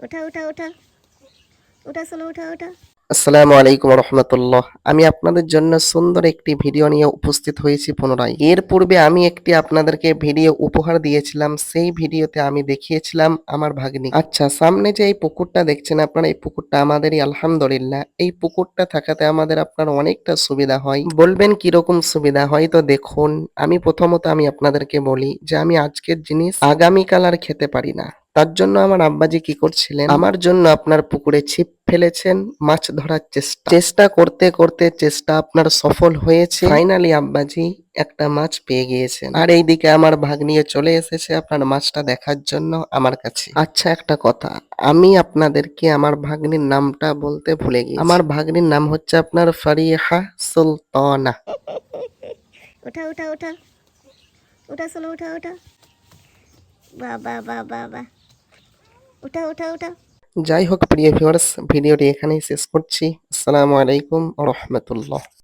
ওঠা ওঠা ওঠা ওঠা সোনা ওঠা ওঠা। আসসালামু আলাইকুম রহমতুল্লাহ। আমি আপনাদের জন্য সুন্দর একটি ভিডিও নিয়ে উপস্থিত হয়েছি পুনরায়। এর পূর্বে আমি একটি আপনাদেরকে ভিডিও উপহার দিয়েছিলাম। সেই ভিডিওতে আমি দেখিয়েছিলাম আমার ভাগ্নি। আচ্ছা, সামনে যে এই পুকুরটা দেখছেন আপনারা, এই পুকুরটা আমাদেরই আলহামদুলিল্লাহ। এই পুকুরটা থাকাতে আমাদের আপনার অনেকটা সুবিধা হয়। বলবেন কিরকম সুবিধা হয়? তো দেখুন, প্রথমত আমি আপনাদেরকে বলি যে আমি আজকের জিনিস আগামীকাল আর খেতে পারি না। তার জন্য আমার আব্বাজি কি করছিলেন, আমার জন্য আপনার পুকুরে ছিপ ফেলেছেন মাছ ধরার চেষ্টা করতে করতে চেষ্টা আপনার সফল হয়েছে। ফাইনালি আব্বাজি একটা মাছ পেয়ে গিয়েছেন। আর এইদিকে আমার ভাগ্নিও চলে এসেছে আপনার মাছটা দেখার জন্য আমার কাছে। আচ্ছা, একটা কথা, আমি আপনাদেরকে আমার ভাগ্নির নামটা বলতে ভুলে গিয়েছি। আমার ভাগ্নির নাম হচ্ছে আপনার ফারিহা সুলতানা। ওঠা ওঠা ওঠা ওঠা সোনা ওঠা ওঠা। বাহ বাহ বাহ বাহ বাহ। ওঠা ওঠা ওঠা। যাই হোক প্রিয় ভিউয়ার্স, ভিডিওটি এখানেই শেষ করছি। আসসালামু আলাইকুম ওয়া রাহমাতুল্লাহ।